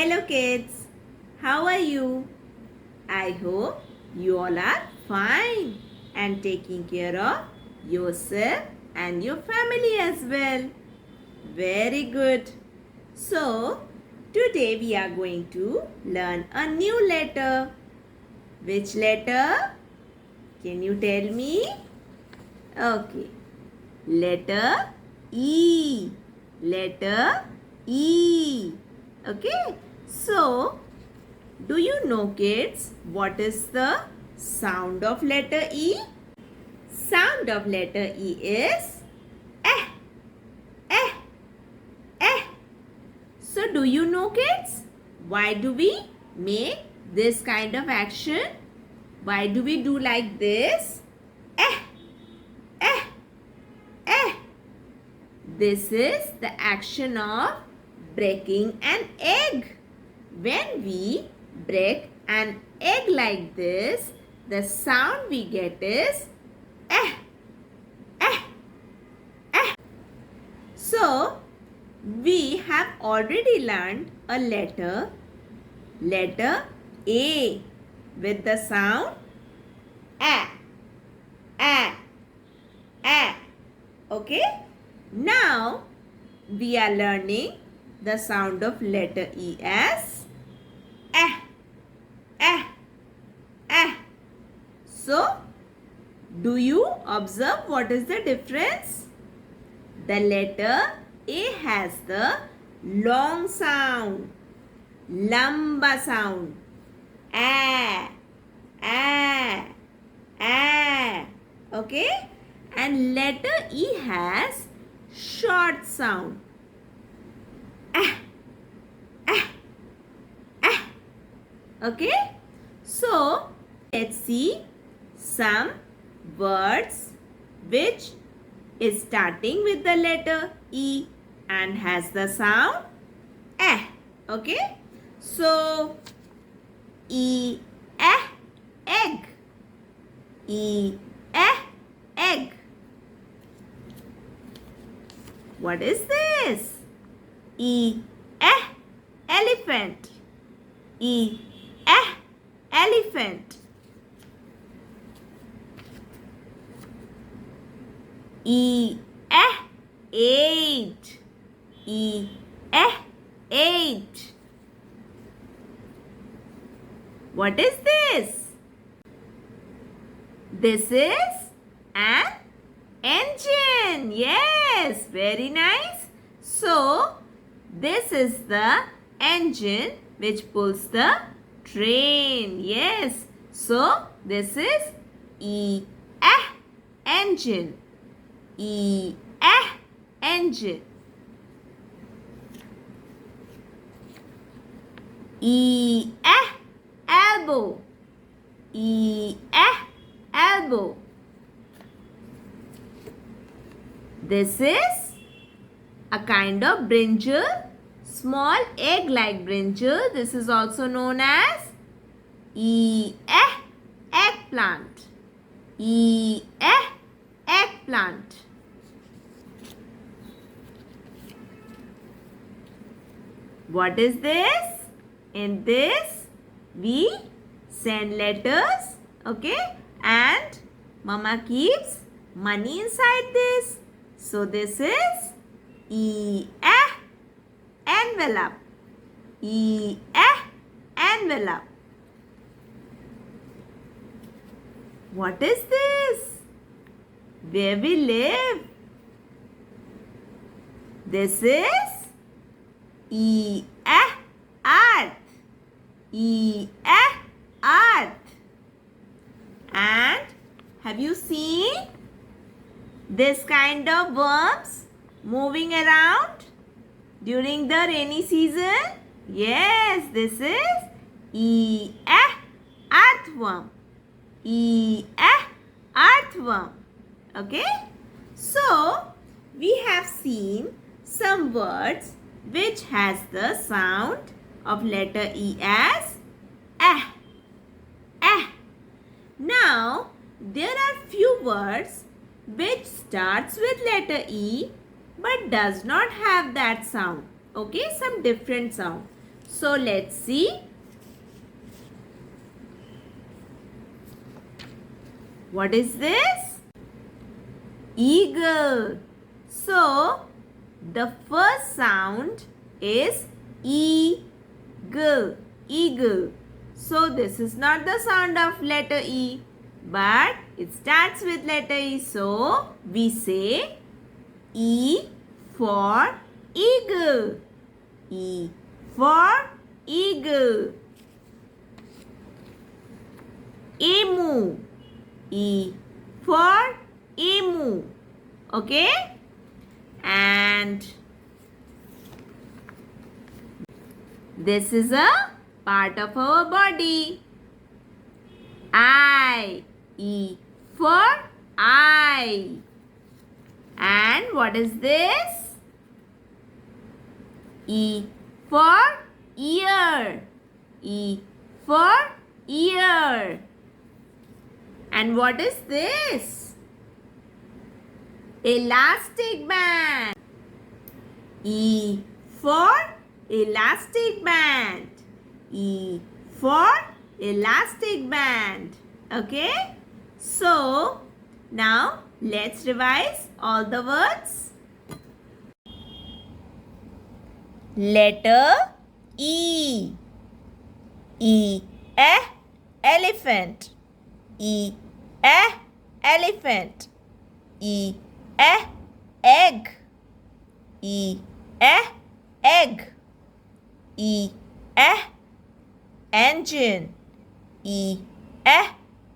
Hello kids, how are you? I hope you all are fine and taking care of yourself and your family as well. Very good. So, today we are going to learn a new letter. Which letter? Can you tell me? Okay. Letter E. Letter E. Okay. So, do you know kids what is the sound of letter E? Sound of letter E is eh, eh, eh. So do you know kids why do we make this kind of action? Why do we do like this? Eh, eh, eh. This is the action of breaking an egg. When we break an egg like this, the sound we get is eh, eh, eh. So, we have already learned a letter A with the sound a, a, a. Okay? Now, we are learning the sound of letter E as eh, eh, eh. So, do you observe what is the difference? The letter A has the long sound, lamba sound, a, a, a. Okay? And letter E has short sound, ah, ah, ah. Okay? So, let's see some words which is starting with the letter E and has the sound eh. Okay? So, E, eh, egg. E, eh, egg. What is this? E, eh, elephant. E, eh, elephant. E, eh, 8. E, eh, 8. What is this? This is an engine. Yes, very nice. So, this is the engine which pulls the train. Yes. So, this is E, eh, engine. E, eh, engine. E, eh, elbow. E, eh, elbow. This is a kind of brinjal, small egg-like brinjal. This is also known as E, eh, eggplant. E, eh, eggplant. What is this? In this, we send letters, okay? And Mama keeps money inside this. So, this is E, eh, envelope. E, eh, envelope. What is this? Where we live? This is E, eh, earth. E, eh, earth. And have you seen this kind of worms moving around during the rainy season? Yes, this is E, eh, earthworm. E, eh, earthworm. Okay? So, we have seen some words which has the sound of letter E as eh, eh. Now, there are few words which starts with letter E but does not have that sound. Okay, some different sound. So let's see. What is this? Eagle. So the first sound is eagle. Eagle. So this is not the sound of letter E, but it starts with letter E. So we say E for eagle. E for eagle. Emu. E for emu. Okay? And this is a part of our body. Eye. E for eye. And what is this? E for ear. E for ear. And what is this? Elastic band. E for elastic band. E for elastic band. Okay? So, now let's revise all the words. Letter E. E, elephant. E, elephant. E, egg. E, egg. E, engine. E,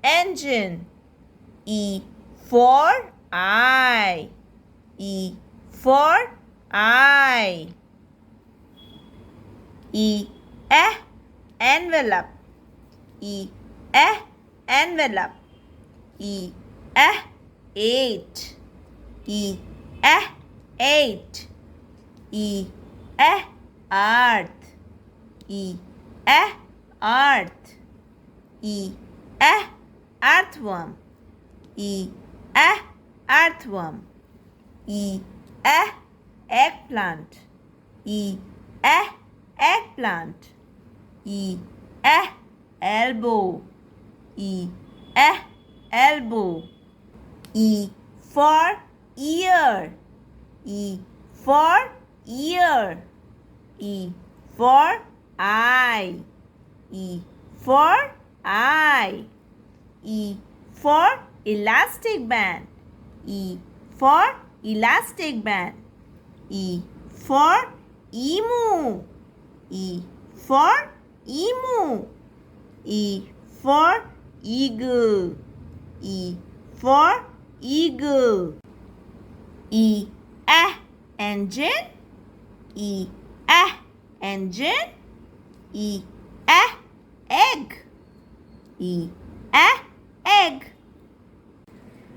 engine. E for eye. E for eye. E, envelope. E, envelope. E, 8. E, 8. E, earth. E, earth. E, earthworm. E, earthworm. E, eggplant. E, eggplant. E, elbow. E, elbow. E for ear. E for ear. E for eye. E for eye. E for elastic band. E for elastic band. E for emu. E for emu. E for eagle. E for eagle. E, engine. E, engine. E, egg. E, egg.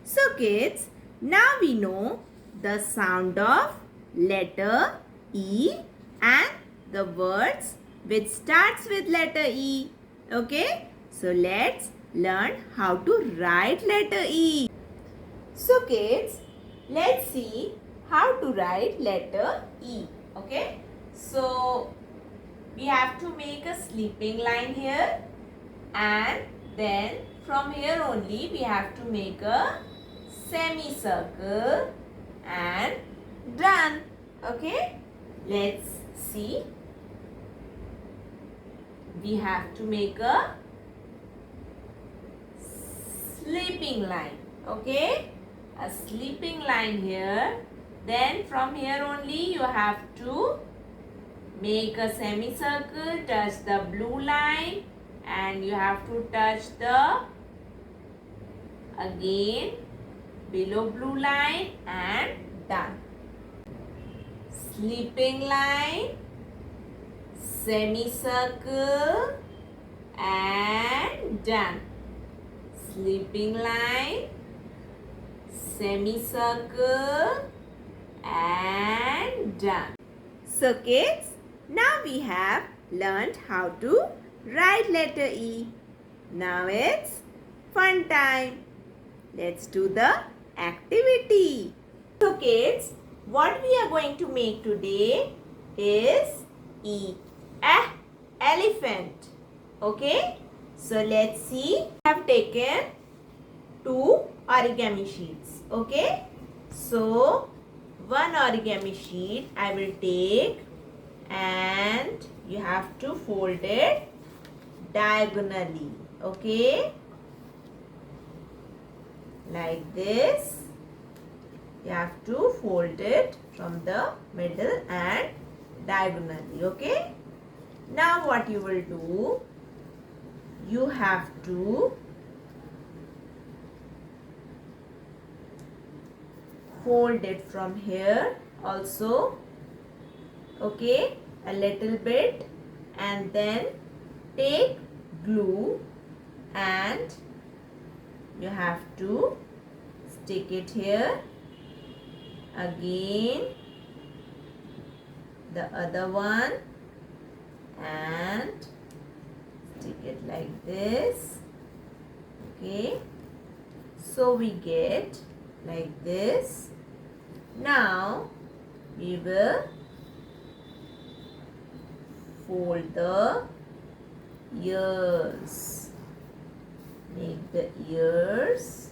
So kids, now we know the sound of letter E and the words which starts with letter E. Okay? So let's learn how to write letter E. So kids, let's see how to write letter E. Okay? So we have to make a sleeping line here, and then from here only we have to make a semicircle and done. Okay? Let's see. We have to make a sleeping line. Okay? A sleeping line here. Then from here only you have to make a semicircle, touch the blue line, and you have to touch the again below blue line and done. Sleeping line, semicircle and done. Sleeping line, semicircle and done. So kids, now we have learned how to write letter E. Now it's fun time. Let's do the activity. So what we are going to make today is E, elephant. Okay, so let's see. I have taken 2 origami sheets. Okay, so one origami sheet I will take, and you have to fold it diagonally. Okay, like this. You have to fold it from the middle and diagonally. Okay, now what you will do, you have to fold it from here also. Okay, a little bit, and then take glue and you have to stick it here. Again the other one, and stick it like this. Okay, so we get like this. Now we will fold the ears. Make the ears.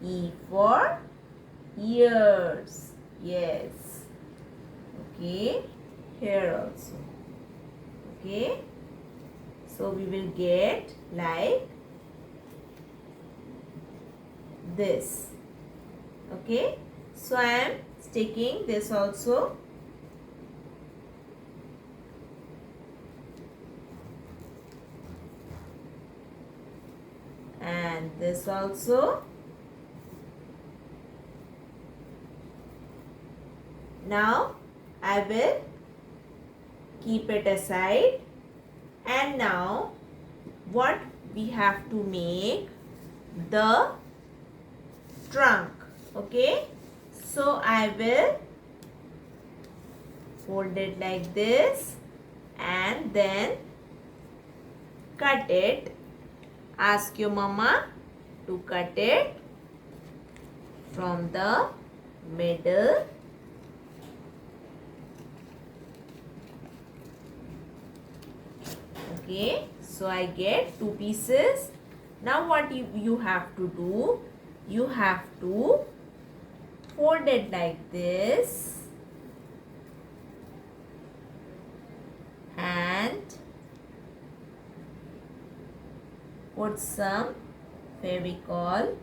E for ears. Yes. Okay. Here also. Okay. So we will get like this. Okay. So I am sticking this also. And this also. Now I will keep it aside, and now what we have to make the trunk. Okay, so I will fold it like this and then cut it. Ask your mama to cut it from the middle. Okay, so I get 2 pieces. Now what you have to do, you have to fold it like this and put some Fevicol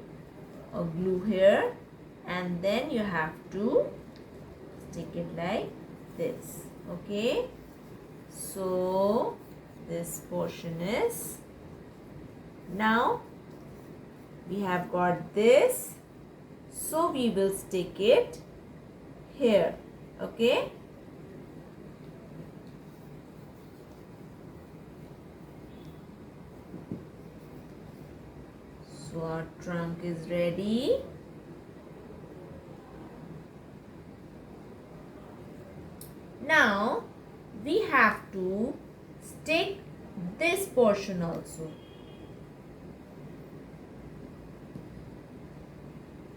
or glue here, and then you have to stick it like this. Okay, so this portion is, now we have got this, so we will stick it here. Okay, so our trunk is ready. Now we have to stick this portion also.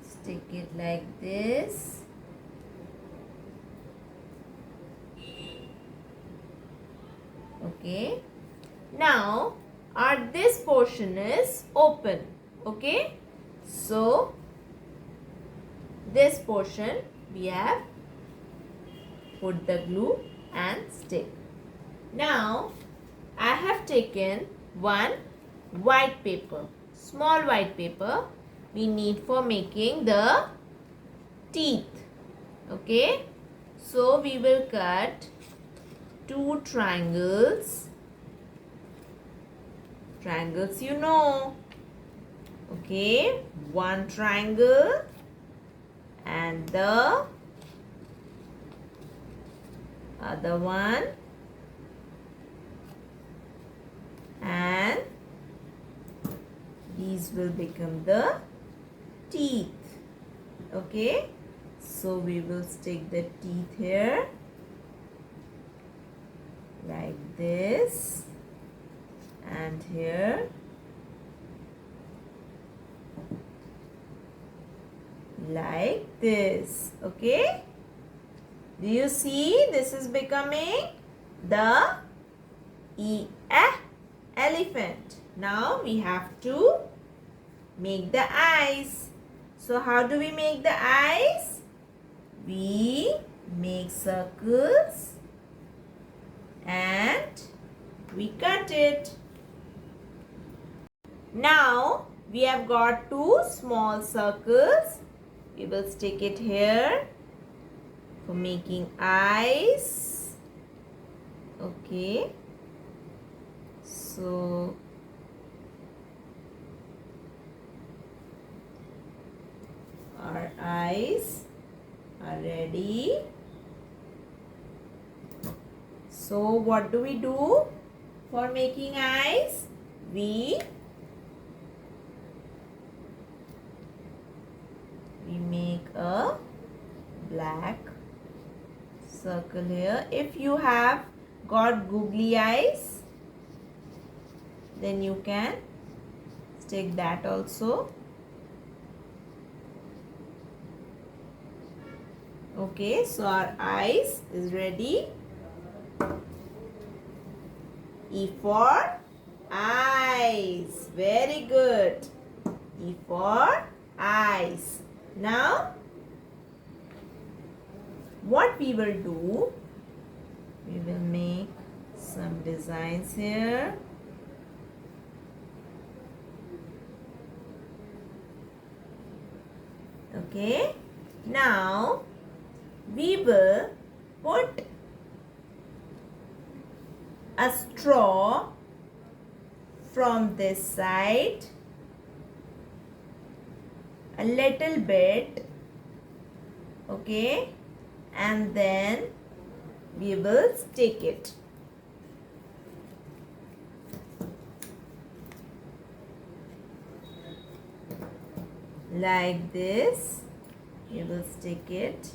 Stick it like this. Okay, now this portion is open. Okay, so this portion we have put the glue and stick. Now I have taken one white paper, small white paper we need for making the teeth. Okay, so we will cut 2 triangles. Triangles you know. Okay, 1 triangle and the other one, and these will become the teeth. Okay, so we will stick the teeth here like this, and here like this. Okay, Do you see this is becoming the elephant. Now we have to make the eyes. So how do we make the eyes? We make circles and we cut it. Now we have got two small circles. We will stick it here for making eyes. Okay. So our eyes are ready. So what do we do for making eyes? We make a black circle here. If you have got googly eyes, then you can stick that also. Okay, so our eyes is ready. E for eyes. Very good. E for eyes. Now, what we will do, we will make some designs here. Okay. Now, we will put a straw from this side, a little bit, okay, and then we will stick it. Like this, we will stick it.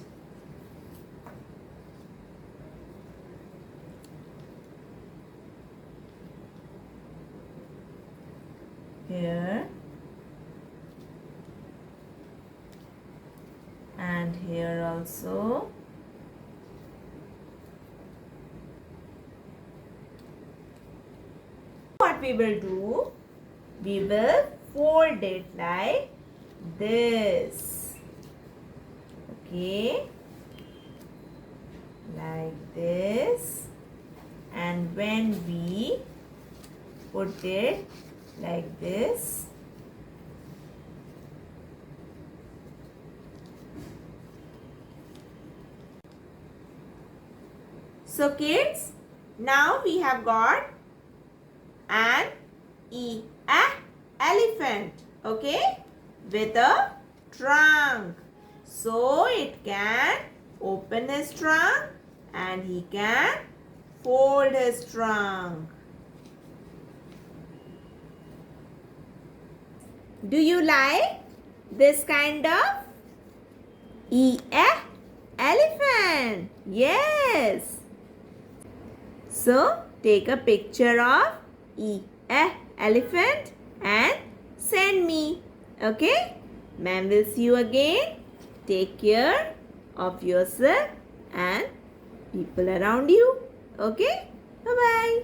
Here and here also. What we will do, we will fold it like this. Okay, like this, and when we put it like this, so kids, now we have got an elephant, okay, with a trunk. So it can open his trunk and he can fold his trunk. Do you like this kind of elephant? Yes. So take a picture of elephant and send me. Okay? Ma'am will see you again. Take care of yourself and people around you. Okay? Bye-bye.